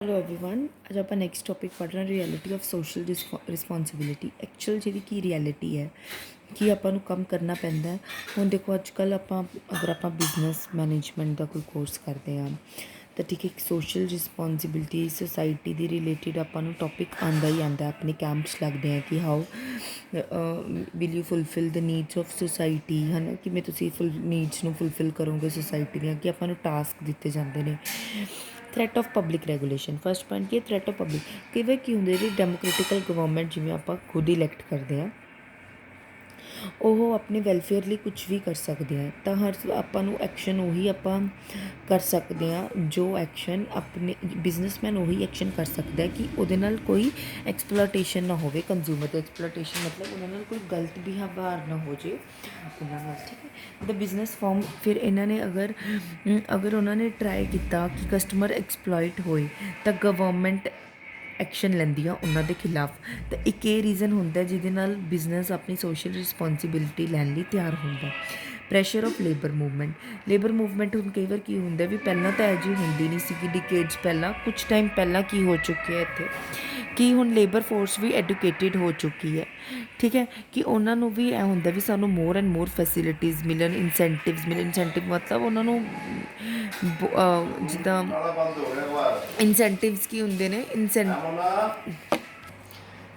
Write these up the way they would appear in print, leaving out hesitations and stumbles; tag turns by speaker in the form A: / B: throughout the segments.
A: Hello everyone. आज आप next topic पढ़ रहे reality of social responsibility. Actual जी की रियलिटी है कि ਆਪਾਂ ਨੂੰ ਕੰਮ ਕਰਨਾ ਪੈਂਦਾ। ਹੁਣ ਦੇਖੋ ਅੱਜ ਕੱਲ੍ਹ ਅਗਰ ਆਪਾਂ ਬਿਜ਼ਨਸ ਮੈਨੇਜਮੈਂਟ ਦਾ ਕੋਈ ਕੋਰਸ ਕਰਦੇ ਹਾਂ ਤਾਂ ਠੀਕ ਹੈ, ਸੋਸ਼ਲ ਰਿਸਪੌਂਸਿਬਿਲਟੀ ਸੋਸਾਇਟੀ ਦੀ ਰਿਲੇਟਿਡ ਆਪਾਂ ਨੂੰ ਟੌਪਿਕ ਆਉਂਦਾ ਹੀ ਆਉਂਦਾ। ਆਪਣੇ ਕੈਂਪਸ ਲੱਗਦੇ ਆ ਕਿ how will you fulfil the needs of society, ਹੈ ਨਾ, ਕਿਵੇਂ ਤੁਸੀਂ ਨੀਡਸ ਨੂੰ ਫੁਲਫਿਲ ਕਰੋਗੇ ਸੋਸਾਇਟੀ ਦੀਆਂ, ਕਿ ਆਪਾਂ ਨੂੰ ਟਾਸਕ ਦਿੱਤੇ ਜਾਂਦੇ ਨੇ। Threat of public regulation, first point ਕੀ ਹੈ, ਥ੍ਰੈਟ ਆਫ ਪਬਲਿਕ। ਕਿਵੇਂ ਕੀ ਹੁੰਦੇ ਜੀ, ਡੈਮੋਕ੍ਰੈਟਿਕਲ ਗਵਰਨਮੈਂਟ ਜਿਵੇਂ ਆਪਾਂ ਖੁਦ ਇਲੈਕਟ ਕਰਦੇ ਹਾਂ, ਉਹ ਆਪਣੇ ਵੈਲਫੇਅਰ ਲਈ ਕੁਝ ਵੀ ਕਰ ਸਕਦੇ ਆ। ਤਾਂ ਹਰ ਆਪਾਂ ਨੂੰ ਐਕਸ਼ਨ ਉਹੀ ਆਪਾਂ ਕਰ ਸਕਦੇ ਹਾਂ ਜੋ ਐਕਸ਼ਨ ਆਪਣੇ ਬਿਜ਼ਨਸਮੈਨ ਉਹੀ ਐਕਸ਼ਨ ਕਰ ਸਕਦਾ ਕਿ ਉਹਦੇ ਨਾਲ ਕੋਈ ਐਕਸਪਲੋਟੇਸ਼ਨ ਨਾ ਹੋਵੇ। ਕੰਜ਼ਿਊਮਰ ਦਾ ਐਕਸਪਲੋਟੇਸ਼ਨ ਮਤਲਬ ਉਹਨਾਂ ਨਾਲ ਕੋਈ ਗਲਤ ਬਿਹੇਵੀਅਰ ਨਾ ਹੋ ਜੇ ਉਹਨਾਂ ਨਾਲ, ਠੀਕ ਹੈ। ਦ ਬਿਜ਼ਨਸ ਫਾਰਮ, ਫਿਰ ਇਹਨਾਂ ਨੇ ਅਗਰ ਉਹਨਾਂ ਨੇ ਟਰਾਈ ਕੀਤਾ ਕਿ ਕਸਟਮਰ ਐਕਸਪਲੋਇਟ ਹੋਏ ਤਾਂ ਗਵਰਨਮੈਂਟ ਐਕਸ਼ਨ ਲੈਂਦੀ ਆ ਉਹਨਾਂ ਦੇ ਖਿਲਾਫ। ਤਾਂ ਇੱਕ ਇਹ ਰੀਜ਼ਨ ਹੁੰਦਾ ਜਿਹਦੇ ਨਾਲ ਬਿਜ਼ਨਸ ਆਪਣੀ ਸੋਸ਼ਲ ਰਿਸਪੌਂਸਿਬਿਲਿਟੀ ਲੈਣ ਲਈ ਤਿਆਰ ਹੁੰਦਾ। ਪ੍ਰੈਸ਼ਰ ਆਫ ਲੇਬਰ ਮੂਵਮੈਂਟ ਹੁਣ ਕਈ ਵਾਰ ਕੀ ਹੁੰਦਾ ਵੀ ਪਹਿਲਾਂ ਤਾਂ ਇਹੋ ਜਿਹੀ ਹੁੰਦੀ ਨਹੀਂ ਸੀ ਕਿ ਡਿਕੇਡਸ ਪਹਿਲਾਂ, ਕੁਛ ਟਾਈਮ ਪਹਿਲਾਂ ਕੀ ਹੋ ਚੁੱਕਿਆ ਇੱਥੇ ਕਿ ਹੁਣ ਲੇਬਰ ਫੋਰਸ ਵੀ ਐਡੂਕੇਟਿਡ ਹੋ ਚੁੱਕੀ ਹੈ, ਠੀਕ ਹੈ, ਕਿ ਉਹਨਾਂ ਨੂੰ ਵੀ ਇਹ ਹੁੰਦਾ ਵੀ ਸਾਨੂੰ ਮੋਰ ਐਂਡ ਮੋਰ ਫੈਸਿਲਿਟੀਜ਼ ਮਿਲਣ, ਇਨਸੈਂਟਿਵ ਮਤਲਬ ਉਹਨਾਂ ਨੂੰ ਜਿੱਦਾਂ ਇਨਸੈਂਟਿਵਸ ਕੀ ਹੁੰਦੇ ਨੇ,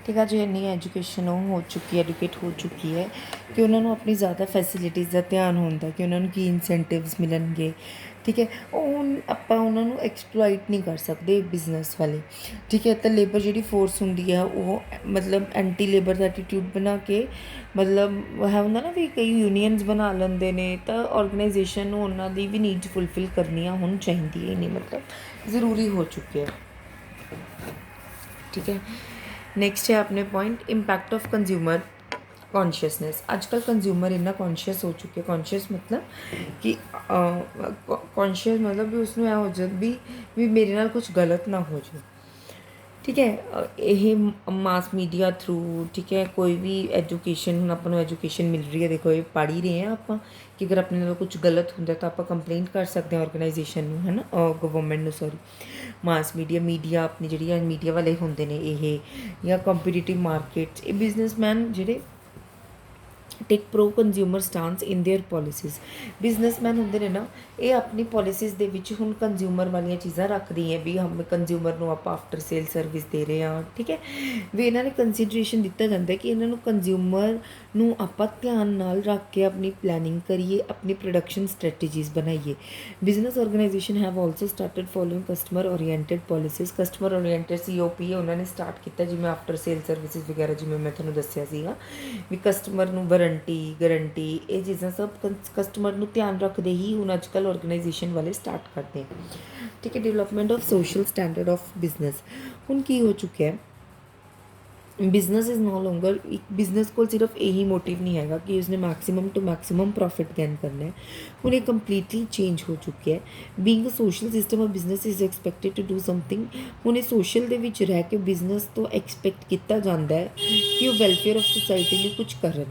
A: ਠੀਕ ਹੈ ਜੀ। ਇੰਨੀ ਐਜੂਕੇਸ਼ਨ ਉਹ ਹੋ ਚੁੱਕੀ ਹੈ, ਐਡੂਕੇਟ ਹੋ ਚੁੱਕੀ ਹੈ ਕਿ ਉਹਨਾਂ ਨੂੰ ਆਪਣੀ ਜ਼ਿਆਦਾ ਫੈਸਿਲਿਟੀਜ਼ ਦਾ ਧਿਆਨ ਹੁੰਦਾ ਕਿ ਉਹਨਾਂ ਨੂੰ ਕੀ ਇਨਸੈਂਟਿਵਸ ਮਿਲਣਗੇ, ਠੀਕ ਹੈ। ਉਹ ਆਪਾਂ ਉਹਨਾਂ ਨੂੰ ਐਕਸਪਲੋਇਟ ਨਹੀਂ ਕਰ ਸਕਦੇ ਬਿਜ਼ਨਸ ਵਾਲੇ, ਠੀਕ ਹੈ। ਤਾਂ ਲੇਬਰ ਜਿਹੜੀ ਫੋਰਸ ਹੁੰਦੀ ਹੈ ਉਹ ਮਤਲਬ ਐਂਟੀ ਲੇਬਰ ਦਾ ਐਟੀਟਿਊਡ ਬਣਾ ਕੇ, ਮਤਲਬ ਹੈ ਹੁੰਦਾ ਨਾ ਵੀ ਕਈ ਯੂਨੀਅਨਸ ਬਣਾ ਲੈਂਦੇ ਨੇ, ਤਾਂ ਔਰਗਨਾਈਜੇਸ਼ਨ ਨੂੰ ਉਹਨਾਂ ਦੀ ਵੀ ਨੀਡਸ ਫੁਲਫਿਲ ਕਰਨੀਆਂ ਹੁਣ ਚਾਹੀਦੀ ਹੈ, ਨਹੀਂ ਮਤਲਬ ਜ਼ਰੂਰੀ ਹੋ ਚੁੱਕਿਆ, ਠੀਕ ਹੈ। ਨੈਕਸਟ ਹੈ ਆਪਣੇ point, impact of consumer consciousness. ਅੱਜ ਕੱਲ੍ਹ ਕੰਜ਼ਿਊਮਰ ਇੰਨਾ ਕੌਨਸ਼ੀਅਸ ਹੋ ਚੁੱਕਿਆ। ਕੌਨਸ਼ੀਅਸ ਮਤਲਬ ਕਿ ਕੌਨਸ਼ੀਅਸ ਮਤਲਬ ਵੀ ਉਸਨੂੰ ਇਹ ਹੋ ਜਾਵੇ ਵੀ ਮੇਰੇ ਨਾਲ ਕੁਝ ਗਲਤ ਨਾ ਹੋ ਜਾਵੇ, ਠੀਕ ਹੈ। ਇਹ ਮਾਸ ਮੀਡੀਆ ਥਰੂ, ਠੀਕ ਹੈ, ਕੋਈ ਵੀ ਐਜੂਕੇਸ਼ਨ, ਹੁਣ ਆਪਾਂ ਨੂੰ ਐਜੂਕੇਸ਼ਨ ਮਿਲ ਰਹੀ ਹੈ, ਦੇਖੋ ਇਹ ਪੜ੍ਹ ਹੀ ਰਹੇ ਹਾਂ ਆਪਾਂ ਕਿ ਅਗਰ ਆਪਣੇ ਨਾਲ ਕੁਝ ਗਲਤ ਹੁੰਦਾ ਤਾਂ ਆਪਾਂ ਕੰਪਲੇਂਟ ਕਰ ਸਕਦੇ ਹਾਂ ਔਰਗਨਾਈਜੇਸ਼ਨ ਨੂੰ, ਹੈ ਨਾ, ਗਵਰਨਮੈਂਟ ਨੂੰ, ਸੌਰੀ। ਮਾਸ ਮੀਡੀਆ ਆਪਣੀ ਜਿਹੜੀ ਮੀਡੀਆ ਵਾਲੇ ਹੁੰਦੇ ਨੇ ਇਹ, ਜਾਂ ਕੰਪੀਟੀਟਿਵ ਮਾਰਕੀਟਸ, ਇਹ ਬਿਜ਼ਨਸਮੈਨ ਜਿਹੜੇ take pro consumer stance in their policies. Businessman ਹੁੰਦੇ ਨੇ ਨਾ, ਇਹ ਆਪਣੀ ਪੋਲਿਸੀਜ਼ ਦੇ ਵਿੱਚ ਹੁਣ ਕੰਜ਼ਿਊਮਰ ਵਾਲੀਆਂ ਚੀਜ਼ਾਂ ਰੱਖਦੀ ਹੈ ਵੀ ਹਮ ਕੰਜ਼ਿਊਮਰ ਨੂੰ ਆਪਾਂ ਆਫਟਰ ਸੇਲ ਸਰਵਿਸ ਦੇ ਰਹੇ ਹਾਂ, ਠੀਕ ਹੈ। ਵੀ ਇਹਨਾਂ ਨੇ ਕੰਸੀਡਰੇਸ਼ਨ ਦਿੱਤਾ ਜਾਂਦਾ ਕਿ ਇਹਨਾਂ ਨੂੰ ਕੰਜ਼ਿਊਮਰ ਨੂੰ ਆਪਾਂ ਧਿਆਨ ਨਾਲ ਰੱਖ ਕੇ ਆਪਣੀ ਪਲੈਨਿੰਗ ਕਰੀਏ, ਆਪਣੀ ਪ੍ਰੋਡਕਸ਼ਨ ਸਟ੍ਰੈਟੇਜੀਜ਼ ਬਣਾਈਏ। Business organisation have also started following customer oriented policies. Customer oriented COP ਉਹਨਾਂ ਨੇ ਸਟਾਰਟ ਕੀਤਾ, ਜਿਵੇਂ ਆਫਟਰ ਸੇਲ ਸਰਵਿਸਿਜ਼ ਵਗੈਰਾ, ਜਿਵੇਂ ਮੈਂ ਤੁਹਾਨੂੰ ਦੱਸਿਆ ਸੀਗਾ ਵੀ ਕਸਟਮਰ ਨੂੰ ਗਰੰਟੀ, ਇਹ ਚੀਜ਼ਾਂ ਸਭ ਕਸਟਮਰ ਨੂੰ ਧਿਆਨ ਰੱਖਦੇ ਹੀ ਹੁਣ ਅੱਜ ਕੱਲ੍ਹ ਆਰਗੇਨਾਈਜੇਸ਼ਨ ਵਾਲੇ ਸਟਾਰਟ ਕਰਦੇ, ਠੀਕ ਹੈ। Development of social standard of business. ਹੁਣ ਕੀ ਹੋ ਚੁੱਕਿਆ, ਬਿਜ਼ਨਸ ਇਜ਼ ਨੋ ਲੋਂਗਰ, ਇੱਕ ਬਿਜ਼ਨਸ ਕੋਲ ਸਿਰਫ ਇਹੀ ਮੋਟਿਵ ਨਹੀਂ ਹੈਗਾ ਕਿ ਉਸਨੇ maximum to maximum profit gain ਕਰਨਾ ਹੈ। ਹੁਣ ਇਹ ਕੰਪਲੀਟਲੀ ਚੇਂਜ ਹੋ ਚੁੱਕਿਆ ਹੈ। Being a social system of business is expected to do something. ਹੁਣ ਇਹ ਸੋਸ਼ਲ ਦੇ ਵਿੱਚ ਰਹਿ ਕੇ ਬਿਜ਼ਨਸ ਤੋਂ ਐਕਸਪੈਕਟ ਕੀਤਾ ਜਾਂਦਾ ਹੈ ਕਿ ਉਹ ਵੈਲਫੇਅਰ ਆਫ ਸੁਸਾਇਟੀ ਲਈ ਕੁਝ ਕਰਨ,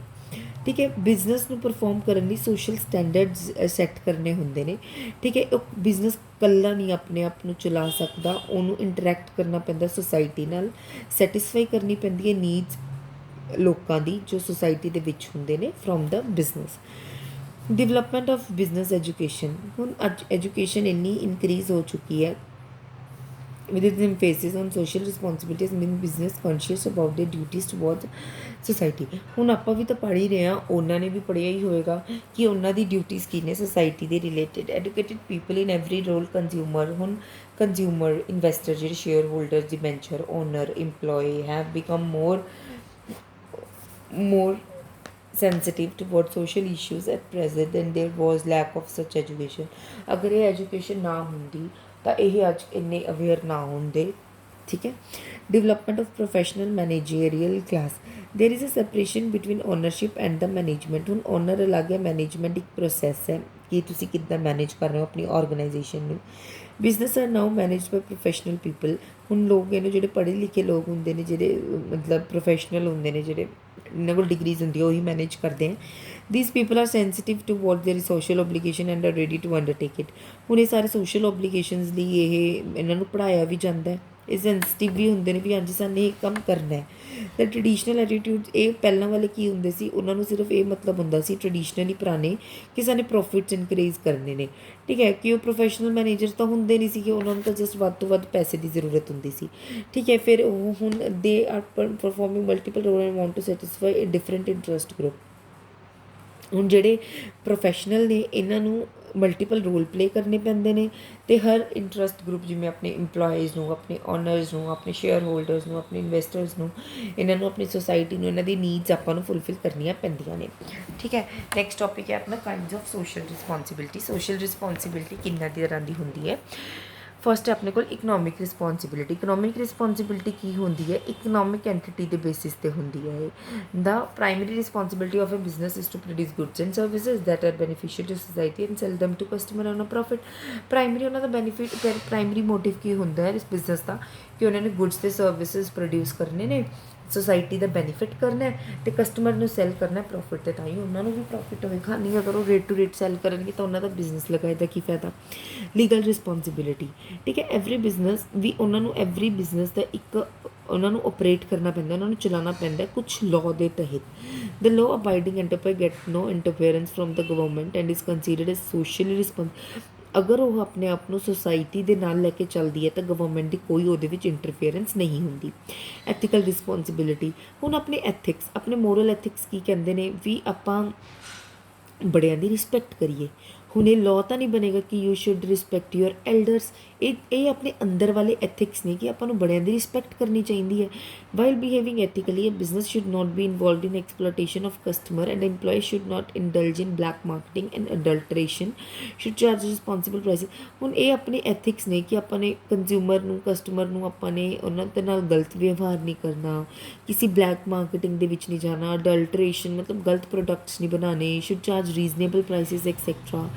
A: ਠੀਕ ਹੈ। ਬਿਜ਼ਨਸ ਨੂੰ ਪਰਫੋਰਮ ਕਰਨ ਲਈ ਸੋਸ਼ਲ ਸਟੈਂਡਰਡਸ ਸੈੱਟ ਕਰਨੇ ਹੁੰਦੇ ਨੇ, ਠੀਕ ਹੈ। ਉਹ ਬਿਜ਼ਨਸ ਇਕੱਲਾ ਨਹੀਂ ਆਪਣੇ ਆਪ ਨੂੰ ਚਲਾ ਸਕਦਾ, ਉਹਨੂੰ ਇੰਟਰੈਕਟ ਕਰਨਾ ਪੈਂਦਾ ਸੁਸਾਇਟੀ ਨਾਲ, ਸੈਟਿਸਫਾਈ ਕਰਨੀ ਪੈਂਦੀ ਹੈ ਨੀਡਸ ਲੋਕਾਂ ਦੀ ਜੋ ਸੁਸਾਇਟੀ ਦੇ ਵਿੱਚ ਹੁੰਦੇ ਨੇ from the business. Development of business education. ਹੁਣ ਅੱਜ ਐਜੂਕੇਸ਼ਨ ਇੰਨੀ ਇਨਕਰੀਜ਼ ਹੋ ਚੁੱਕੀ ਹੈ with its emphasis on social responsibilities, mean business conscious about their duties towards society। ਹੁਣ ਆਪਾਂ ਵੀ ਤਾਂ ਪੜ੍ਹ ਹੀ ਰਹੇ ਹਾਂ, ਉਹਨਾਂ ਨੇ ਵੀ ਪੜ੍ਹਿਆ ਹੀ ਹੋਏਗਾ ਕਿ ਉਹਨਾਂ ਦੀ ਡਿਊਟੀਜ਼ ਕੀ ਨੇ ਸੋਸਾਇਟੀ ਦੇ related. Educated people in every role, consumer, ਹੁਣ ਕੰਜ਼ਿਊਮਰ, ਇਨਵੈਸਟਰ ਜਿਹੜੇ shareholder, debenture owner, employee have become more sensitive toward social issues at present and there was lack of such education। ਅਗਰ ਇਹ education ਨਾ ਹੁੰਦੀ ਤਾਂ ਇਹ ਅੱਜ ਇੰਨੇ ਅਵੇਅਰ ਨਾ ਹੁੰਦੇ, ਠੀਕ ਹੈ। Development of professional managerial class. There is a separation between ownership and the management. ਹੁਣ ਓਨਰ ਅਲੱਗ ਹੈ, ਮੈਨੇਜਮੈਂਟ ਇੱਕ ਪ੍ਰੋਸੈਸ ਹੈ ਕਿ ਤੁਸੀਂ ਕਿੱਦਾਂ ਮੈਨੇਜ ਕਰ ਰਹੇ ਹੋ ਆਪਣੀ ਔਰਗਨਾਈਜੇਸ਼ਨ ਨੂੰ। Business are now managed by professional people. ਹੁਣ ਲੋਕ ਇਹਨੂੰ ਜਿਹੜੇ ਪੜ੍ਹੇ ਲਿਖੇ ਲੋਕ ਹੁੰਦੇ ਨੇ, ਜਿਹੜੇ ਮਤਲਬ ਪ੍ਰੋਫੈਸ਼ਨਲ ਹੁੰਦੇ ਨੇ, ਜਿਹੜੇ ਇਹਨਾਂ ਕੋਲ ਡਿਗਰੀਜ਼ ਹੁੰਦੀ ਉਹੀ ਮੈਨੇਜ ਕਰਦੇ ਹੈ। these people are sensitive towards their social obligation and are ready to undertake it। ਹੁਣ ਇਹ ਸਾਰੇ ਸੋਸ਼ਲ ਓਬਲੀਗੇਸ਼ਨਸ ਲਈ ਇਹਨਾਂ ਨੂੰ ਪੜ੍ਹਾਇਆ ਵੀ ਜਾਂਦਾ ਹੈ, ਇਹ ਸੈਂਸਿਟਿਵ ਵੀ ਹੁੰਦੇ ਨੇ ਵੀ ਹਾਂਜੀ ਸਾਨੂੰ ਇਹ ਕੰਮ ਕਰਨਾ ਹੈ। ਅਤੇ ਟਰਡੀਸ਼ਨਲ ਐਟੀਟਿਊਡ ਇਹ ਪਹਿਲਾਂ ਵਾਲੇ ਕੀ ਹੁੰਦੇ ਸੀ, ਉਹਨਾਂ ਨੂੰ ਸਿਰਫ ਇਹ ਮਤਲਬ ਹੁੰਦਾ ਸੀ ਟਰਡੀਸ਼ਨਲੀ ਪੁਰਾਣੇ ਕਿ ਸਾਨੂੰ ਪ੍ਰੋਫਿਟਸ ਇਨਕਰੀਜ਼ ਕਰਨੇ ਨੇ, ਠੀਕ ਹੈ, ਕਿ ਉਹ ਪ੍ਰੋਫੈਸ਼ਨਲ ਮੈਨੇਜਰ ਤਾਂ ਹੁੰਦੇ ਨਹੀਂ ਸੀਗੇ, ਉਹਨਾਂ ਨੂੰ ਤਾਂ ਜਸਟ ਵੱਧ ਤੋਂ ਵੱਧ ਪੈਸੇ ਦੀ ਜ਼ਰੂਰਤ ਹੁੰਦੀ ਸੀ, ਠੀਕ ਹੈ। ਫਿਰ ਉਹ ਹੁਣ they are performing multiple role and want to satisfy a different interest group. ਹੁਣ ਜਿਹੜੇ ਪ੍ਰੋਫੈਸ਼ਨਲ ਨੇ ਇਹਨਾਂ ਨੂੰ ਮਲਟੀਪਲ ਰੋਲ ਪਲੇ ਕਰਨੇ ਪੈਂਦੇ ਨੇ ਅਤੇ ਹਰ ਇੰਟਰਸਟ ਗਰੁੱਪ ਜਿਵੇਂ ਆਪਣੇ ਇੰਪਲੋਈਜ਼ ਨੂੰ, ਆਪਣੇ ਓਨਰਸ ਨੂੰ, ਆਪਣੇ ਸ਼ੇਅਰ ਹੋਲਡਰਸ ਨੂੰ, ਆਪਣੇ ਇਨਵੈਸਟਰਸ ਨੂੰ, ਇਹਨਾਂ ਨੂੰ ਆਪਣੀ ਸੁਸਾਇਟੀ ਨੂੰ ਇਹਨਾਂ ਦੀ ਨੀਡਸ ਆਪਾਂ ਨੂੰ ਫੁਲਫਿਲ ਕਰਨੀਆਂ ਪੈਂਦੀਆਂ ਨੇ, ਠੀਕ ਹੈ। ਨੈਕਸਟ ਟੋਪਿਕ ਹੈ ਆਪਣਾ kinds of social responsibility. Social responsibility ਕਿੰਨਾ ਦੀ ਤਰ੍ਹਾਂ ਦੀ ਹੁੰਦੀ ਹੈ। ਫਸਟ ਹੈ ਆਪਣੇ ਕੋਲ ਇਕਨੋਮਿਕ ਰਿਸਪੋਂਸੀਬਿਲਿਟੀ। ਇਕਨੋਮਿਕ ਰਿਸਪੋਂਸੀਬਿਲਿਟੀ ਕੀ ਹੁੰਦੀ ਹੈ, ਇਕਨੋਮਿਕ ਐਂਟੀਟੀ ਦੇ ਬੇਸਿਸ 'ਤੇ ਹੁੰਦੀ ਹੈ ਇਹ। The primary responsibility of a business is to produce goods and services that are beneficial to society and sell them to customer on a profit. Primary ਉਹਨਾਂ ਦਾ benefit, primary motive ਕੀ ਹੁੰਦਾ ਹੈ ਇਸ ਬਿਜ਼ਨਸ ਦਾ, ਕਿ ਉਹਨਾਂ ਨੇ ਗੁੱਡਸ ਅਤੇ ਸਰਵਿਸਿਜ਼ ਪ੍ਰੋਡਿਊਸ ਕਰਨੇ ਨੇ, सोसाइटी का बेनीफिट करना है तो कस्टमर ने सैल करना है प्रॉफिट तो ही उन्होंने भी प्रॉफिट होगा, नहीं अगर वो रेट टू रेट सैल करेंगे तो उन्होंने बिजनेस लगाए का की फायदा। लीगल रिस्पोंसिबिलिटी, ठीक है, एवरी बिजनेस भी उन्होंने एवरी बिजनेस का एक उन्होंने ऑपरेट करना पैंदा, उन्होंने चलाना पैंदा कुछ लॉ के तहत। The law abiding enterprise get no interference from the government and is considered as socially response. अगर वो अपने आप को सोसाइटी के नाल लैके चलती है तो गवर्नमेंट की कोई वो इंटरफेरेंस नहीं होंगी। एथिकल रिस्पोंसिबिलिटी, हुण अपने एथिक्स, अपने मोरल एथिक्स की कहते हैं भी आपां बड़ियां दी रिस्पैक्ट करिए। हुण ये लॉ तो नहीं बनेगा कि you should respect your elders, ये अपने अंदर वाले एथिक्स ने कि आपां नूं बड़ियां दी रिस्पैक्ट करनी चाहिए है। While behaving ethically a business should not be involved in exploitation of customer and employ should not indulge in black marketing and adulteration, should charge responsible prices. हुण ये अपने एथिक्स ने कि अपने कंज्यूमर नूं, कस्टमर नूं अपने उन्हां दे नाल गलत व्यवहार नहीं करना, किसी ब्लैक मार्केटिंग दे विच नहीं जाना, अडल्ट्रेशन मतलब गलत प्रोडक्ट्स नहीं बनाने, should charge reasonable prices etcetera.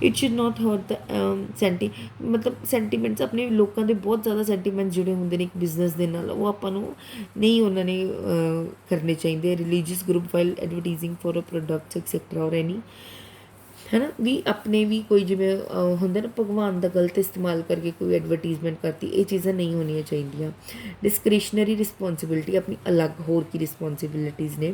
A: It should not hurt the मतलब सेंटीमेंट्स, अपने लोगों के बहुत ज़्यादा सेंटीमेंट्स जुड़े होंगे ने एक बिजनेस के नाल, वो आपां नूं नहीं उन्होंने करने चाहिए। Religious group while advertising for a products etcetera और एनी, है ना, भी अपने भी कोई जिवें होंगे ना भगवान का गलत इस्तेमाल करके कोई एडवरटाइजमेंट करती, ये चीज़ां नहीं होनी चाहिए। डिस्क्रिशनरी रिस्पोंसिबिलिटी, अपनी अलग होर की रिस्पोंसिबिलिटीज़ ने,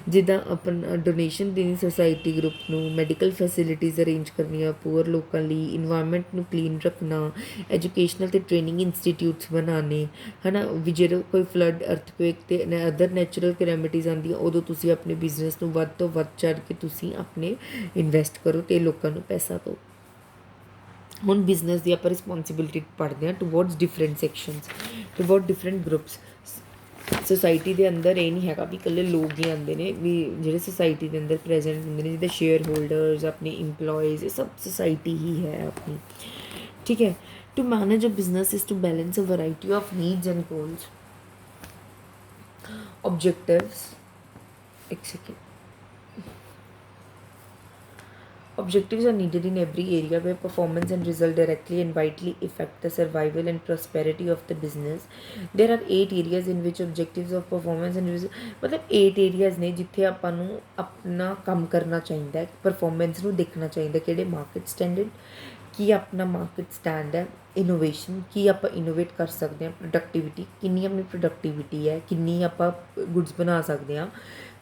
A: जिदा अपन डोनेशन देनी सोसाइटी ग्रुप नूं, मैडिकल फैसिलिटीज़ अरेंज करनियां पुअर लोगों लिए, इन्वायरमेंट नूं क्लीन रखना, एजुकेशनल ते ट्रेनिंग इंस्टीट्यूट्स बनाने, है ना, भी जो कोई फ्लड अर्थक्वेक ते अदर नैचुरल कैलेमिटीज़ आंदियां उदों तुसीं अपने बिजनेस नूं वध तों वध चढ़ के तुसीं अपने इन्वेस्ट करो तो लोगों को पैसा दो। हुण बिजनेस की आप रिस्पोंसिबिलिटी पढ़ते हैं towards different sections, toward different groups. Society के अंदर ये नहीं है भी कल्ले लोग ही आते हैं, भी जो सोसाइटी के अंदर प्रेजेंट होंगे ने, जिद्दां शेयर होल्डर्स, अपने इंप्लॉयज़, ये सब सोसाइटी ही है अपनी, ठीक है। To manage a business is to balance a variety of needs and goals, objectives, एक second. Objectives are needed in every area where performance and result directly and vitally affect the survival and prosperity of the business. There are 8 areas in which objectives of performance and result, मतलब 8 areas ने जिथे आपां नूं अपना काम करना चाहिए, performance नूं देखना चाहिए, किहड़े मार्केट स्टैंडर्ड की अपना मार्केट स्टैंड है, इनोवेशन की आप इनोवेट कर सकते हैं, प्रोडक्टिविटी किन्नी अपनी प्रोडक्टिविटी है, किन्नी आप गुड्स बना सकते हैं,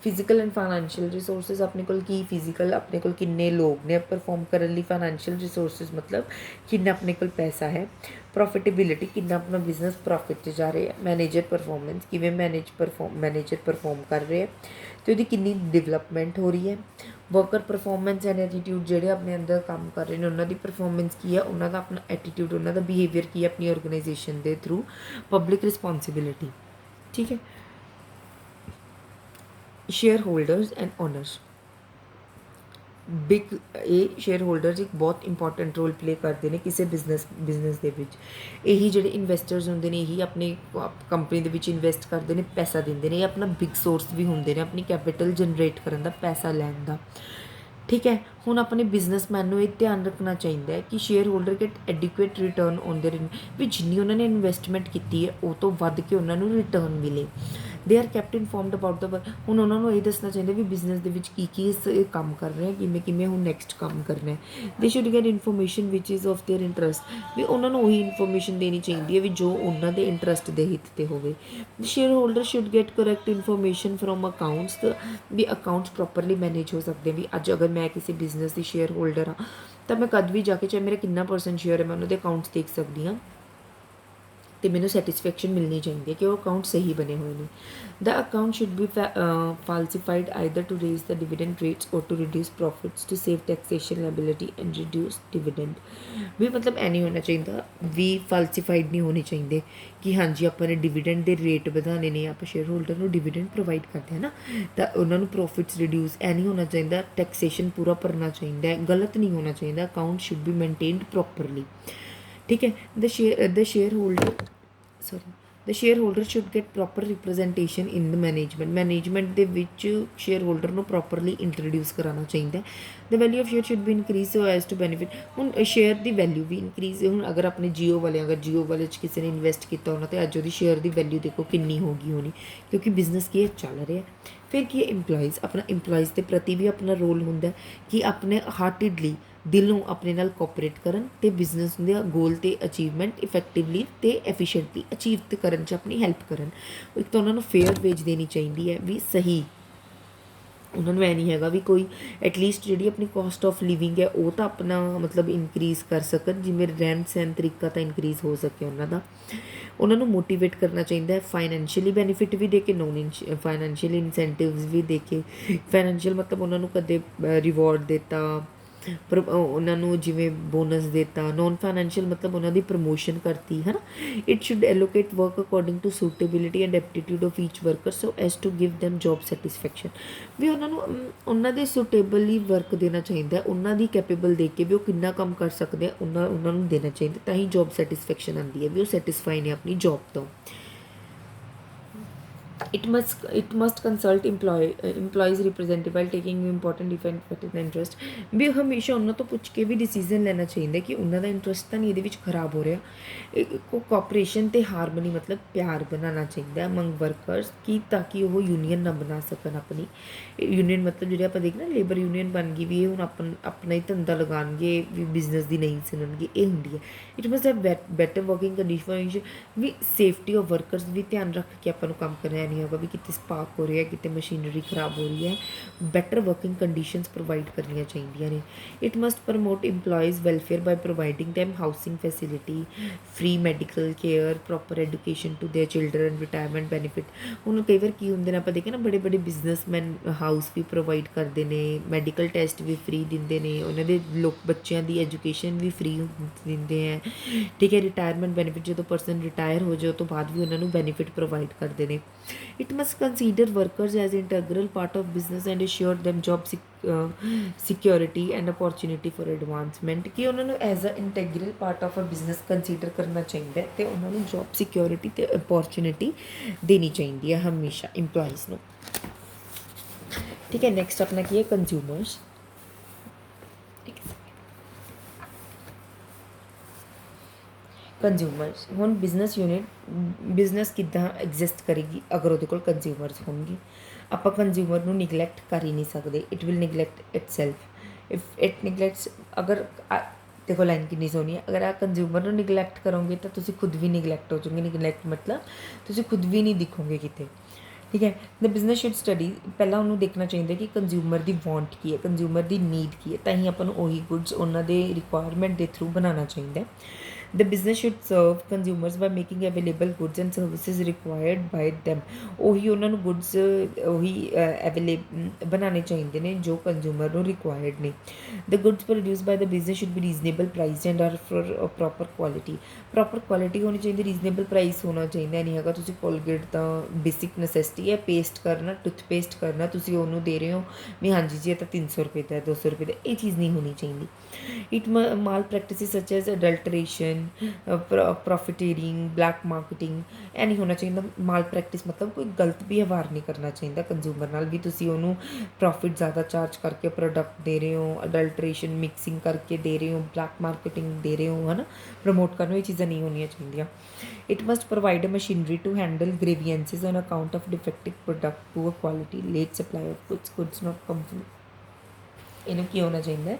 A: फिजिकल एंड फाइनैशियल रिसोर्सिस अपने कोल की फिजिकल अपने कोल किन्ने लोग ने परफॉर्म करने लिए, फाइनैशियल रिसोर्सिस मतलब किन्ना अपने कोल पैसा है, प्रॉफिटेबिलिटी किन्ना अपना बिजनेस प्रॉफिट जा रहे हैं, मैनेजर परफॉर्मेंस किवें मैनेजर परफॉर्म कर रहे हैं तो उसकी किन्नी डिवेलपमेंट हो रही है, वर्कर परफॉर्मेंस एंड एटीट्यूड जोड़े अपने अंदर काम कर रहे हैं उन्होंने परफॉर्मेंस की है, उन्होंने अपना एटीट्यूड उन्होंने बिहेवियर की है अपनी ऑर्गेनाइजेशन के थ्रू, पब्लिक रिस्पोंसिबिलिटी, ठीक है। Share holders and owners, big ये शेयर होल्डर्स एक बहुत इंपॉर्टेंट रोल प्ले करते हैं किसी बिजनेस के विच। यही जोड़े इन्वेस्टर्स होंगे ने यही अपने कंपनी के विच इन्वेस्ट करते हैं, पैसा देंगे ने, अपना बिग सोर्स भी होंगे ने अपनी कैपिटल जनरेट करने का, पैसा लैन का, ठीक है। हुण अपने बिजनेसमैन को यह ध्यान रखना चाहिए कि shareholder get adequate return on their भी जिन्नी उन्होंने इन्वेस्टमेंट की है वो तो वध के उन्होंने रिटर्न मिले। They are kept informed about the work. ਹੁਣ ਉਹਨਾਂ ਨੂੰ ਇਹ ਦੱਸਣਾ ਚਾਹੀਦਾ ਵੀ ਬਿਜ਼ਨਸ ਦੇ ਵਿੱਚ ਕੀ ਕੀ ਕੰਮ ਕਰ ਰਹੇ ਆ, ਕਿਵੇਂ ਕਿਵੇਂ ਹੁਣ ਨੈਕਸਟ ਕੰਮ ਕਰਨਾ ਹੈ। They should get information which is of their interest, ਵੀ ਉਹਨਾਂ ਨੂੰ ਉਹੀ ਇਨਫੋਰਮੇਸ਼ਨ ਦੇਣੀ ਚਾਹੀਦੀ ਹੈ ਵੀ ਜੋ ਉਹਨਾਂ ਦੇ ਇੰਟਰਸਟ ਦੇ ਹਿੱਤ 'ਤੇ ਹੋਵੇ। Shareholder should get correct information from accounts, ਵੀ ਅਕਾਊਂਟਸ ਪ੍ਰੋਪਰਲੀ ਮੈਨੇਜ ਹੋ ਸਕਦੇ ਵੀ ਅੱਜ ਅਗਰ ਮੈਂ ਕਿਸੇ ਬਿਜ਼ਨਸ ਦੀ ਸ਼ੇਅਰ ਹੋਲਡਰ ਹਾਂ ਤਾਂ ਮੈਂ ਕਦ ਵੀ ਜਾ ਕੇ ਚਾਹੇ ਮੇਰਾ ਕਿੰਨਾ % ਸ਼ੇਅਰ ਹੈ ਮੈਂ ਉਹਨਾਂ ਦੇ ਅਕਾਊਂਟਸ ਦੇਖ ਸਕਦੀ ਹਾਂ ਅਤੇ ਮੈਨੂੰ ਸੈਟਿਸਫੈਕਸ਼ਨ ਮਿਲਣੀ ਚਾਹੀਦੀ ਹੈ ਕਿ ਉਹ ਅਕਾਊਂਟ ਸਹੀ ਬਣੇ ਹੋਏ ਨੇ। The account should be falsified either to raise the dividend rates or to reduce profits to save taxation liability and reduce dividend. ਵੀ ਮਤਲਬ ਇਹ ਨਹੀਂ ਹੋਣਾ ਚਾਹੀਦਾ ਵੀ ਫਾਲਸੀਫਾਈਡ ਨਹੀਂ ਹੋਣੇ ਚਾਹੀਦੇ ਕਿ ਹਾਂਜੀ ਆਪਾਂ ਨੇ ਡਿਵੀਡੈਂਡ ਦੇ ਰੇਟ ਵਧਾਉਣੇ ਨੇ, ਆਪਾਂ ਸ਼ੇਅਰ ਹੋਲਡਰ ਨੂੰ ਡਿਵੀਡੈਂਡ ਪ੍ਰੋਵਾਈਡ ਕਰਦੇ ਹਾਂ ਨਾ, ਤਾਂ ਉਹਨਾਂ ਨੂੰ ਪ੍ਰੋਫਿਟਸ ਰਿਡਿਊਸ ਇਹ ਨਹੀਂ ਹੋਣਾ ਚਾਹੀਦਾ, ਟੈਕਸੇਸ਼ਨ ਪੂਰਾ ਭਰਨਾ ਚਾਹੀਦਾ ਹੈ, ਗਲਤ ਨਹੀਂ ਹੋਣਾ ਚਾਹੀਦਾ। Account should be maintained properly, ਠੀਕ ਹੈ। The shareholder should get proper representation in the management ਦੇ ਵਿੱਚ ਸ਼ੇਅਰ ਹੋਲਡਰ ਨੂੰ ਪ੍ਰੋਪਰਲੀ ਇੰਟਰੋਡਿਊਸ ਕਰਾਉਣਾ ਚਾਹੀਦਾ। The value of share should be increase so as to benefit. ਹੁਣ ਸ਼ੇਅਰ ਦੀ value ਵੀ ਇਨਕਰੀਜ਼, ਹੁਣ ਅਗਰ ਆਪਣੇ ਜੀਓ ਵਾਲੇ 'ਚ ਕਿਸੇ ਨੇ ਇਨਵੈਸਟ ਕੀਤਾ ਹੋਣਾ ਤਾਂ ਅੱਜ ਉਹਦੀ ਸ਼ੇਅਰ ਦੀ ਵੈਲਿਊ ਦੇਖੋ ਕਿੰਨੀ ਹੋ ਗਈ ਹੋਣੀ, ਕਿਉਂਕਿ ਬਿਜ਼ਨਸ ਕੀ ਚੱਲ ਰਿਹਾ। ਫਿਰ ਕੀ ਹੈ, ਇੰਪਲੋਈਜ਼, ਆਪਣਾ ਇੰਪਲੋਈਜ਼ ਦੇ ਪ੍ਰਤੀ ਵੀ ਆਪਣਾ ਰੋਲ ਹੁੰਦਾ ਕਿ ਆਪਣੇ ਹਾਰਟਿਡਲੀ ਦਿਲੋਂ ਆਪਣੇ ਨਾਲ ਕੋਆਪਰੇਟ ਕਰਨ ਅਤੇ ਬਿਜ਼ਨਸ ਦੇ ਗੋਲ ਅਤੇ ਅਚੀਵਮੈਂਟ ਇਫੈਕਟਿਵਲੀ ਅਤੇ ਐਫੀਸ਼ੀਐਂਟਲੀ ਅਚੀਵ ਕਰਨ 'ਚ ਆਪਣੀ ਹੈਲਪ ਕਰਨ। ਇੱਕ ਤਾਂ ਉਹਨਾਂ ਨੂੰ ਫੇਅਰ ਵੇਜ ਦੇਣੀ ਚਾਹੀਦੀ ਹੈ ਵੀ ਸਹੀ, ਉਹਨਾਂ ਨੂੰ ਇਹ ਨਹੀਂ ਹੈਗਾ ਵੀ ਕੋਈ ਐਟਲੀਸਟ ਜਿਹੜੀ ਆਪਣੀ ਕੋਸਟ ਆਫ ਲਿਵਿੰਗ ਹੈ ਉਹ ਤਾਂ ਆਪਣਾ ਮਤਲਬ ਇਨਕਰੀਜ਼ ਕਰ ਸਕਣ, ਜਿਵੇਂ ਰਹਿਣ ਸਹਿਣ ਤਰੀਕਾ ਤਾਂ ਇਨਕਰੀਜ਼ ਹੋ ਸਕੇ ਉਹਨਾਂ ਦਾ। ਉਹਨਾਂ ਨੂੰ ਮੋਟੀਵੇਟ ਕਰਨਾ ਚਾਹੀਦਾ ਹੈ ਫਾਈਨੈਂਸ਼ੀਅਲੀ ਬੈਨੀਫਿਟ ਵੀ ਦੇ ਕੇ, ਫਾਈਨੈਂਸ਼ੀਅਲ ਇਨਸੈਂਟਿਵਸ ਵੀ ਦੇ ਕੇ। ਫਾਈਨੈਂਸ਼ੀਅਲ ਮਤਲਬ ਉਹਨਾਂ ਨੂੰ ਕਦੇ ਰਿਵਾਰਡ ਦਿੱਤਾ, ਪਰ ਉਹਨਾਂ ਨੂੰ ਜਿਵੇਂ ਬੋਨਸ ਦਿੱਤਾ। ਨੋਨ ਫਾਈਨੈਂਸ਼ੀਅਲ ਮਤਲਬ ਉਹਨਾਂ ਦੀ ਪ੍ਰਮੋਸ਼ਨ ਕਰਤੀ ਹੈ ਨਾ। It should allocate work according to suitability and aptitude of each worker so as to give them job satisfaction. ਵੀ ਉਹਨਾਂ ਨੂੰ ਉਹਨਾਂ ਦੇ ਸੂਟੇਬਲੀ ਵਰਕ ਦੇਣਾ ਚਾਹੀਦਾ, ਉਹਨਾਂ ਦੀ ਕੈਪੇਬਲ ਦੇਖ ਕੇ ਵੀ ਉਹ ਕਿੰਨਾ ਕੰਮ ਕਰ ਸਕਦੇ ਆ ਉਹਨਾਂ ਨੂੰ ਦੇਣਾ ਚਾਹੀਦਾ, ਤਾਂ ਹੀ ਜੋਬ ਸੈਟਿਸਫੈਕਸ਼ਨ ਆਉਂਦੀ ਹੈ ਵੀ ਉਹ ਸੈਟਿਸਫਾਈ ਨੇ ਆਪਣੀ ਜੋਬ ਤੋਂ। It must consult employees representative while taking important defensive interest। ਵੀ ਹਮੇਸ਼ਾ ਉਹਨਾਂ ਤੋਂ ਪੁੱਛ ਕੇ ਵੀ ਡਿਸੀਜ਼ਨ ਲੈਣਾ ਚਾਹੀਦਾ ਕਿ ਉਹਨਾਂ ਦਾ ਇੰਟਰਸਟ ਤਾਂ ਨਹੀਂ ਇਹਦੇ ਵਿੱਚ ਖਰਾਬ ਹੋ ਰਿਹਾ। ਕੋਆਪਰੇਸ਼ਨ ਅਤੇ ਹਾਰਮਨੀ ਮਤਲਬ ਪਿਆਰ ਬਣਾਉਣਾ ਚਾਹੀਦਾ ਅਮੰਗ ਵਰਕਰਸ ਕਿ ਤਾਂ ਕਿ ਉਹ ਯੂਨੀਅਨ ਨਾ ਬਣਾ ਸਕਣ ਆਪਣੀ। ਯੂਨੀਅਨ ਮਤਲਬ ਜਿਹੜੇ ਆਪਾਂ ਦੇਖਦੇ ਨਾ ਲੇਬਰ ਯੂਨੀਅਨ ਬਣ ਗਈ ਵੀ ਇਹ ਹੁਣ ਆਪਣਾ ਹੀ ਧੰਦਾ ਲਗਾਉਣਗੇ ਵੀ ਬਿਜ਼ਨਸ ਦੀ ਨਹੀਂ ਸੁਣਨਗੇ, ਇਹ ਹੁੰਦੀ ਹੈ। It must have better working condition, ਵੀ ਸੇਫਟੀ ਆਫ ਵਰਕਰਸ ਵੀ ਧਿਆਨ ਰੱਖ ਕੇ ਆਪਾਂ ਨੂੰ ਕੰਮ ਕਰਨਾ ਨਹੀਂ ਹੋਗਾ ਵੀ ਕਿਤੇ ਸਪਾਰਕ ਹੋ ਰਿਹਾ, ਕਿਤੇ ਮਸ਼ੀਨਰੀ ਖਰਾਬ ਹੋ ਰਹੀ ਹੈ। ਬੈਟਰ ਵਰਕਿੰਗ ਕੰਡੀਸ਼ਨਸ ਪ੍ਰੋਵਾਈਡ ਕਰਨੀਆਂ ਚਾਹੀਦੀਆਂ ਨੇ। It must promote employees welfare by providing them housing facility, free medical care, proper education to their children, retirement benefit. ਹੁਣ ਕਈ ਵਾਰ ਕੀ ਹੁੰਦੇ ਨੇ ਆਪਾਂ ਦੇਖੇ ਨਾ ਬੜੇ ਬਿਜ਼ਨਸਮੈਨ ਹਾਊਸ ਵੀ ਪ੍ਰੋਵਾਈਡ ਕਰਦੇ ਨੇ, ਮੈਡੀਕਲ ਟੈਸਟ ਵੀ ਫ੍ਰੀ ਦਿੰਦੇ ਨੇ, ਉਹਨਾਂ ਦੇ ਬੱਚਿਆਂ ਦੀ ਐਜੂਕੇਸ਼ਨ ਵੀ ਫ੍ਰੀ ਦਿੰਦੇ ਹੈ, ਠੀਕ ਹੈ। ਰਿਟਾਇਰਮੈਂਟ ਬੈਨੀਫਿਟ, ਜਦੋਂ ਪਰਸਨ ਰਿਟਾਇਰ ਹੋ ਜਾਏ ਉਹ ਤੋਂ ਬਾਅਦ ਵੀ ਉਹਨਾਂ ਨੂੰ ਬੈਨੀਫਿਟ ਪ੍ਰੋਵਾਈਡ ਕਰਦੇ ਨੇ। It must consider workers as integral part of business and assure them job security and opportunity for advancement, ਕਿ ਉਹਨਾਂ ਨੂੰ as a integral part of a business consider ਕਰਨਾ ਚਾਹੀਦਾ ਅਤੇ ਉਹਨਾਂ ਨੂੰ ਜੋਬ ਸਿਕਿਉਰਿਟੀ ਅਤੇ ਅਪੋਰਚੁਨਿਟੀ ਦੇਣੀ ਚਾਹੀਦੀ ਹੈ ਹਮੇਸ਼ਾ ਇੰਪਲੋਈਜ਼ ਨੂੰ, ਠੀਕ ਹੈ। ਨੈਕਸਟ ਆਪਣਾ ਕੀ ਹੈ, ਕੰਜ਼ਿਊਮਰਸ। ਕੰਜ਼ਿਊਮਰਸ, ਹੁਣ ਬਿਜ਼ਨਸ ਕਿੱਦਾਂ ਐਗਜ਼ਿਸਟ ਕਰੇਗੀ ਅਗਰ ਉਹਦੇ ਕੋਲ ਕੰਜ਼ਿਊਮਰਸ ਹੋਣਗੇ। ਆਪਾਂ ਕੰਜ਼ਿਊਮਰ ਨੂੰ ਨਿਗਲੈਕਟ ਕਰ ਹੀ ਨਹੀਂ ਸਕਦੇ, it will neglect itself if it neglects. ਅਗਰ ਦੇਖੋ ਲਾਈਨ ਕਿੰਨੀ ਸੋਹਣੀ ਹੈ, ਅਗਰ ਆ ਕੰਜ਼ਿਊਮਰ ਨੂੰ ਨਿਗਲੈਕਟ ਕਰੋਗੇ ਤਾਂ ਤੁਸੀਂ ਖੁਦ ਵੀ ਨਿਗਲੈਕਟ ਹੋ ਜਾਓਗੇ। ਨਿਗਲੈਕਟ ਮਤਲਬ ਤੁਸੀਂ ਖੁਦ ਵੀ ਨਹੀਂ ਦਿਖੋਗੇ ਕਿਤੇ, ਠੀਕ ਹੈ। ਦ ਬਿਜ਼ਨਸ ਸ਼ੁੱਡ ਸਟੱਡੀ, ਪਹਿਲਾਂ ਉਹਨੂੰ ਦੇਖਣਾ ਚਾਹੀਦਾ ਕਿ ਕੰਜ਼ਿਊਮਰ ਦੀ ਵਾਂਟ ਕੀ ਹੈ, ਕੰਜ਼ਿਊਮਰ ਦੀ ਨੀਡ ਕੀ ਹੈ, ਤਾਂ ਹੀ ਆਪਾਂ ਨੂੰ ਉਹੀ ਗੁੱਡਸ ਉਹਨਾਂ ਦੇ ਰਿਕੁਆਇਰਮੈਂਟ ਦੇ ਥਰੂ ਬਣਾਉਣਾ ਚਾਹੀਦਾ। The business should serve consumers by making available goods and services required by them। ਉਹੀ ਉਹਨਾਂ ਨੂੰ ਗੁੱਡਸ ਉਹੀ ਬਣਾਉਣੇ ਚਾਹੀਦੇ ਨੇ ਜੋ ਕੰਜ਼ਿਊਮਰ ਨੂੰ ਰਿਕੁਆਇਰਡ ਨੇ। The goods produced by the business should be reasonable priced and are for proper quality। Proper quality ਹੋਣੀ ਚਾਹੀਦੀ, ਰੀਜ਼ਨੇਬਲ ਪ੍ਰਾਈਸ ਹੋਣਾ ਚਾਹੀਦਾ। ਨਹੀਂ ਹੈਗਾ ਤੁਸੀਂ ਕੋਲਗੇਟ ਤਾਂ ਬੇਸਿਕ ਨੈਸੈਸਿਟੀ ਹੈ, ਪੇਸਟ ਕਰਨਾ, ਟੂਥਪੇਸਟ ਕਰਨਾ, ਤੁਸੀਂ ਉਹਨੂੰ ਦੇ ਰਹੇ ਹੋ ਵੀ ਹਾਂਜੀ ਜੀ ਇਹ ਤਾਂ 300 ਰੁਪਏ ਦਾ, 200 ਰੁਪਏ ਦਾ, ਇਹ ਚੀਜ਼ ਨਹੀਂ ਹੋਣੀ ਚਾਹੀਦੀ। ਇਟ ਮਾਲ ਪ੍ਰੈਕਟਿਸਿਸ ਸੱਚ ਐਜ਼ ਅਡਲਟਰੇਸ਼ਨ, करप्शन, प्रॉफिटेरिंग, ब्लैक मार्केटिंग ਇਹ ਨਹੀਂ ਹੋਣਾ ਚਾਹੀਦਾ। ਮਾਲ ਪ੍ਰੈਕਟਿਸ ਮਤਲਬ ਕੋਈ ਗਲਤ ਵਿਵਹਾਰ ਨਹੀਂ ਕਰਨਾ ਚਾਹੀਦਾ ਕੰਜ਼ਿਊਮਰ ਨਾਲ ਵੀ। ਤੁਸੀਂ ਉਹਨੂੰ ਪ੍ਰੋਫਿਟ ਜ਼ਿਆਦਾ ਚਾਰਜ ਕਰਕੇ ਪ੍ਰੋਡਕਟ ਦੇ ਰਹੇ ਹੋ, ਅਡਲਟਰੇਸ਼ਨ ਮਿਕਸਿੰਗ ਕਰਕੇ ਦੇ ਰਹੇ ਹੋ, ਬਲੈਕ ਮਾਰਕੀਟਿੰਗ ਦੇ ਰਹੇ ਹੋ, ਹੈ ਨਾ, ਪ੍ਰਮੋਟ ਕਰਨ ਨੂੰ, ਇਹ ਚੀਜ਼ਾਂ ਨਹੀਂ ਹੋਣੀਆਂ ਚਾਹੀਦੀਆਂ। It must provide a machinery to handle grievances on account of defective product, poor quality, late supply of goods not company. ਇਹਨੂੰ ਕੀ ਹੋਣਾ ਚਾਹੀਦਾ ਹੈ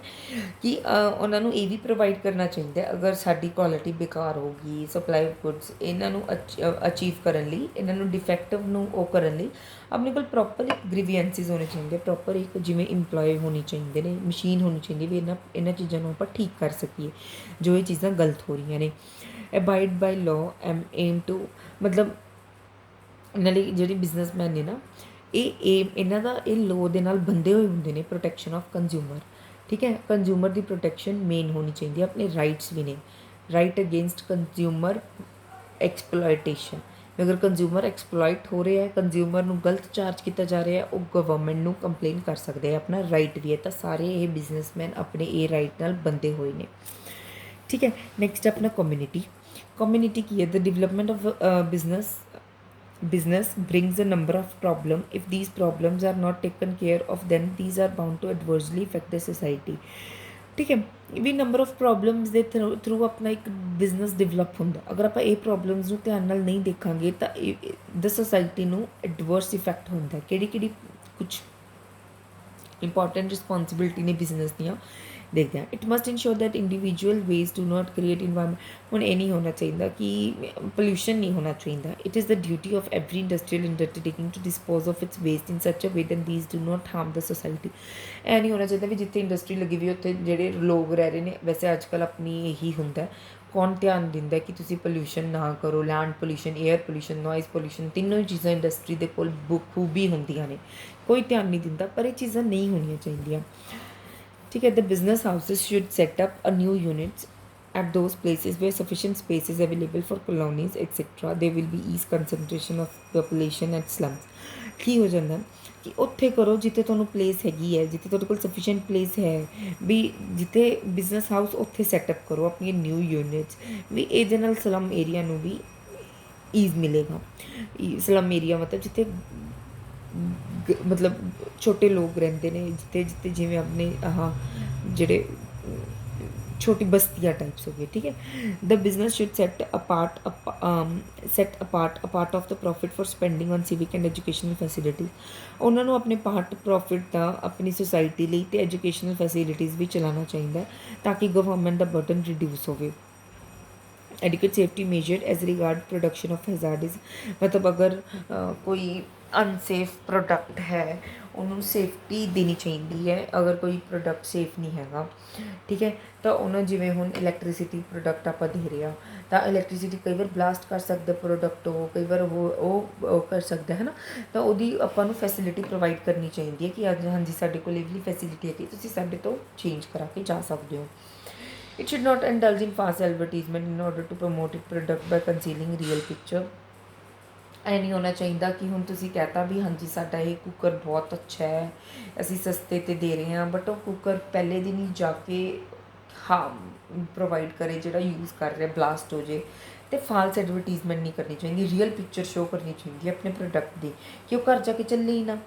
A: ਕਿ ਉਹਨਾਂ ਨੂੰ ਇਹ ਵੀ ਪ੍ਰੋਵਾਈਡ ਕਰਨਾ ਚਾਹੀਦਾ ਅਗਰ ਸਾਡੀ ਕੁਆਲਿਟੀ ਬੇਕਾਰ ਹੋ ਗਈ, ਸਪਲਾਈ ਆਫ ਗੁੱਡਸ, ਇਹਨਾਂ ਨੂੰ ਅਚੀਵ ਕਰਨ ਲਈ, ਇਹਨਾਂ ਨੂੰ ਡਿਫੈਕਟਿਵ ਨੂੰ ਉਹ ਕਰਨ ਲਈ ਆਪਣੇ ਕੋਲ ਪ੍ਰੋਪਰ ਇੱਕ ਗ੍ਰੀਵੈਂਸਿਸ ਹੋਣੇ ਚਾਹੀਦੇ, ਪ੍ਰੋਪਰ ਇੱਕ ਜਿਵੇਂ ਇੰਪਲੋਏ ਹੋਣੀ ਚਾਹੀਦੇ ਨੇ, ਮਸ਼ੀਨ ਹੋਣੀ ਚਾਹੀਦੀ ਵੀ ਇਹਨਾਂ ਚੀਜ਼ਾਂ ਨੂੰ ਆਪਾਂ ਠੀਕ ਕਰ ਸਕੀਏ ਜੋ ਇਹ ਚੀਜ਼ਾਂ ਗਲਤ ਹੋ ਰਹੀਆਂ ਨੇ। ਅਬਾਈਡ ਬਾਈ ਲਾਅ ਏਮ ਟੂ, ਮਤਲਬ ਇਹਨਾਂ ਲਈ ਜਿਹੜੇ ਬਿਜ਼ਨਸਮੈਨ ਨੇ ਨਾ, ਇਹਨਾਂ ਦਾ ਇਹ ਲੋਅ ਦੇ ਨਾਲ ਬੰਦੇ ਹੋਏ ਹੁੰਦੇ ਨੇ, ਪ੍ਰੋਟੈਕਸ਼ਨ ਆਫ ਕੰਜ਼ਿਊਮਰ। ਠੀਕ ਹੈ, ਕੰਜ਼ਿਊਮਰ ਦੀ ਪ੍ਰੋਟੈਕਸ਼ਨ ਮੇਨ ਹੋਣੀ ਚਾਹੀਦੀ ਹੈ। ਆਪਣੇ ਰਾਈਟਸ ਵੀ ਨੇ, ਰਾਈਟ ਅਗੇਂਸਟ ਕੰਜ਼ਿਊਮਰ ਐਕਸਪਲੋਇਟੇਸ਼ਨ। ਅਗਰ ਕੰਜ਼ਿਊਮਰ ਐਕਸਪਲੋਇਟ ਹੋ ਰਿਹਾ ਹੈ, ਕੰਜ਼ਿਊਮਰ ਨੂੰ ਗਲਤ ਚਾਰਜ ਕੀਤਾ ਜਾ ਰਿਹਾ ਹੈ, ਉਹ ਗਵਰਨਮੈਂਟ ਨੂੰ ਕੰਪਲੇਨ ਕਰ ਸਕਦੇ ਆ, ਆਪਣਾ ਰਾਈਟ ਵੀ ਹੈ। ਤਾਂ ਸਾਰੇ ਇਹ ਬਿਜ਼ਨਸਮੈਨ ਆਪਣੇ ਇਹ ਰਾਈਟ ਨਾਲ ਬੰਦੇ ਹੋਏ ਨੇ। ਠੀਕ ਹੈ, ਨੈਕਸਟ ਆਪਣਾ ਕਮਿਊਨਿਟੀ। ਕਮਿਊਨਿਟੀ ਕੀ ਹੈ? The development of business brings a number of problems. If these problems are not taken care of, then these are bound to adversely affect the society. ठीक है, ਵੀ ਨੰਬਰ ਆਫ ਪ੍ਰੋਬਲਮਸ ਦੇ through ਆਪਣਾ ਇੱਕ business develop ਹੁੰਦਾ। ਅਗਰ ਆਪਾਂ ਇਹ problems ਨੂੰ ਧਿਆਨ ਨਾਲ ਨਹੀਂ ਦੇਖਾਂਗੇ ਤਾਂ ਦ ਸੋਸਾਇਟੀ ਨੂੰ ਐਡਵਰਸ ਇਫੈਕਟ ਹੁੰਦਾ। ਕਿਹੜੀ ਕੁਛ ਇੰਪੋਰਟੈਂਟ ਰਿਸਪੋਂਸਿਬਿਲਿਟੀ ਨੇ ਬਿਜ਼ਨਸ ਦੀਆਂ, ਦੇਖਦੇ ਹਾਂ। It must ensure that individual ways do not create environment. ਹੁਣ ਇਹ ਨਹੀਂ ਹੋਣਾ ਚਾਹੀਦਾ ਕਿ ਪੋਲਿਊਸ਼ਨ ਨਹੀਂ ਹੋਣਾ ਚਾਹੀਦਾ। It is the duty of every industrial undertaking to dispose of its waste in such a way that these do not harm the society. ਇਹ ਨਹੀਂ ਹੋਣਾ ਚਾਹੀਦਾ ਵੀ ਜਿੱਥੇ ਇੰਡਸਟਰੀ ਲੱਗੀ ਵੀ ਉੱਥੇ ਜਿਹੜੇ ਲੋਕ ਰਹਿ ਰਹੇ ਨੇ, ਵੈਸੇ ਅੱਜ ਕੱਲ੍ਹ ਆਪਣੀ ਇਹੀ ਹੁੰਦਾ, ਕੌਣ ਧਿਆਨ ਦਿੰਦਾ ਕਿ ਤੁਸੀਂ ਪੋਲਿਊਸ਼ਨ ਨਾ ਕਰੋ। Land pollution, air pollution, noise pollution, ਤਿੰਨੋਂ ਹੀ ਚੀਜ਼ਾਂ ਇੰਡਸਟਰੀ ਦੇ ਕੋਲ ਬਖੂਬੀ ਹੁੰਦੀਆਂ ਨੇ, ਕੋਈ ਧਿਆਨ ਨਹੀਂ ਦਿੰਦਾ। ਪਰ ਇਹ ਚੀਜ਼ਾਂ ਨਹੀਂ ਹੋਣੀਆਂ ਚਾਹੀਦੀਆਂ। ठीक है, the business houses should set up a new units at those places where sufficient space is available for colonies etc. There will be ease concentration of population at slums। ਕੀ ਹੋ ਜਾਂਦਾ ਕਿ ਉੱਥੇ ਕਰੋ ਜਿੱਥੇ ਤੁਹਾਨੂੰ ਪਲੇਸ ਹੈਗੀ ਹੈ, ਜਿੱਥੇ ਤੁਹਾਡੇ ਕੋਲ ਸਫੀਸ਼ੀਐਂਟ ਪਲੇਸ ਹੈ ਵੀ, ਜਿੱਥੇ ਬਿਜ਼ਨਸ ਹਾਊਸ ਉੱਥੇ ਸੈਟਅਪ ਕਰੋ ਆਪਣੀਆਂ ਨਿਊ ਯੂਨਿਟਸ ਵੀ। ਇਹਦੇ ਨਾਲ ਸਲਮ ਏਰੀਆ ਨੂੰ ਵੀ ਈਜ਼ ਮਿਲੇਗਾ। ਸਲਮ ਏਰੀਆ ਮਤਲਬ ਜਿੱਥੇ ਮਤਲਬ ਛੋਟੇ ਲੋਕ ਰਹਿੰਦੇ ਨੇ, ਜਿੱਥੇ ਜਿਵੇਂ ਆਪਣੇ ਜਿਹੜੇ ਛੋਟੀ ਬਸਤੀਆਂ ਟਾਈਪਸ ਹੋ ਗਏ। ਠੀਕ ਹੈ, the business should set apart a part of the profit for spending on civic and educational facilities. ਉਹਨਾਂ ਨੂੰ ਆਪਣੇ ਪਾਰਟ ਪ੍ਰੋਫਿਟ ਦਾ ਆਪਣੀ ਸੁਸਾਇਟੀ ਲਈ ਅਤੇ ਐਜੂਕੇਸ਼ਨਲ ਫੈਸਿਲਿਟੀਜ਼ ਵੀ ਚਲਾਉਣਾ ਚਾਹੀਦਾ ਤਾਂ ਕਿ ਗਵਰਨਮੈਂਟ ਦਾ ਬਰਡਨ ਰਿਡਿਊਸ ਹੋਵੇ। Adequate safety measure as regard production of hazardous, मतलब अगर कोई अनसेफ प्रोडक्ट है उन्होंने सेफ्टी देनी चाहिए है। अगर कोई प्रोडक्ट सेफ नहीं हैगा, ठीक है, तो उन्होंने जिमें हुण इलैक्ट्रिसिटी प्रोडक्ट आप दे रहे हैं तो इलैक्ट्रिसिटी कई बार ब्लास्ट कर सकता प्रोडक्ट, हो कई बार वो कर सकता है ना, तो वो आपां नूं फैसिलिटी प्रोवाइड करनी चाहिए है कि अज हाँ जी साडे कोल इह वाली फैसिलिटी है कि तुसीं साडे तो चेंज करा के जा सकते हो। It should not indulge in false advertisement in order to promote its product by concealing real picture। ਇਹ ਨਹੀਂ ਹੋਣਾ ਚਾਹੀਦਾ ਕਿ ਹੁਣ ਤੁਸੀਂ ਕਹਿਤਾ ਵੀ ਹਾਂਜੀ ਸਾਡਾ ਇਹ ਕੁੱਕਰ ਬਹੁਤ ਅੱਛਾ ਹੈ, ਅਸੀਂ ਸਸਤੇ 'ਤੇ ਦੇ ਰਹੇ ਹਾਂ, ਬਟ ਉਹ ਕੁੱਕਰ ਪਹਿਲੇ ਦਿਨ ਹੀ ਜਾ ਕੇ ਪ੍ਰੋਵਾਈਡ ਕਰੇ ਜਿਹੜਾ ਯੂਜ਼ ਕਰ ਰਿਹਾ ਬਲਾਸਟ ਹੋ ਜੇ। ਅਤੇ ਫਾਲਸ ਐਡਵਰਟੀਜ਼ਮੈਂਟ ਨਹੀਂ ਕਰਨੀ ਚਾਹੀਦੀ, ਰੀਅਲ ਪਿਕਚਰ ਸ਼ੋ ਕਰਨੀ ਚਾਹੀਦੀ ਹੈ ਆਪਣੇ ਪ੍ਰੋਡਕਟ ਦੀ ਕਿ ਉਹ ਘਰ ਜਾ ਕੇ ਚੱਲੇ ਹੀ ਨਾ।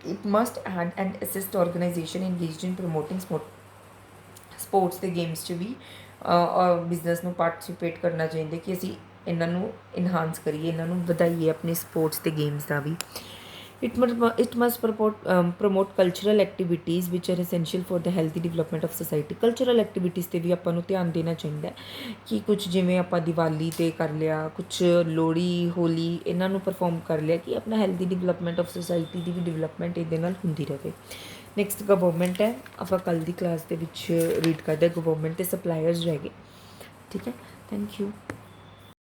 A: It must aid and assist organisation engaged in promoting sports ਅਤੇ ਗੇਮਸ 'ਚ ਵੀ ਬਿਜ਼ਨਸ ਨੂੰ ਪਾਰਟੀਸਪੇਟ ਕਰਨਾ ਚਾਹੀਦਾ ਕਿ ਅਸੀਂ ਇਹਨਾਂ ਨੂੰ ਇਨਹਾਂਸ ਕਰੀਏ, ਇਹਨਾਂ ਨੂੰ ਵਧਾਈਏ ਆਪਣੇ ਸਪੋਰਟਸ ਅਤੇ ਗੇਮਸ ਦਾ ਵੀ। It must promote cultural activities which are essential for the healthy development of society. Cultural activities 'ਤੇ ਵੀ ਆਪਾਂ ਨੂੰ ਧਿਆਨ ਦੇਣਾ ਚਾਹੀਦਾ ਕਿ ਕੁਛ ਜਿਵੇਂ ਆਪਾਂ ਦੀਵਾਲੀ 'ਤੇ ਕਰ ਲਿਆ, ਕੁਛ ਲੋਹੜੀ, ਹੋਲੀ, ਇਹਨਾਂ ਨੂੰ ਪਰਫੋਰਮ ਕਰ ਲਿਆ ਕਿ ਆਪਣਾ healthy development of society the we development ਇਹਦੇ ਨਾਲ ਹੁੰਦੀ ਰਹੇ। ਨੈਕਸਟ ਗਵਰਨਮੈਂਟ ਹੈ, ਆਪਾਂ ਕੱਲ੍ਹ ਦੀ ਕਲਾਸ ਦੇ ਵਿੱਚ ਰੀਡ ਕਰਦੇ ਗਵਰਨਮੈਂਟ ਅਤੇ ਸਪਲਾਇਰਸ ਰਹਿ ਗਏ। ਠੀਕ ਹੈ, ਥੈਂਕ ਯੂ।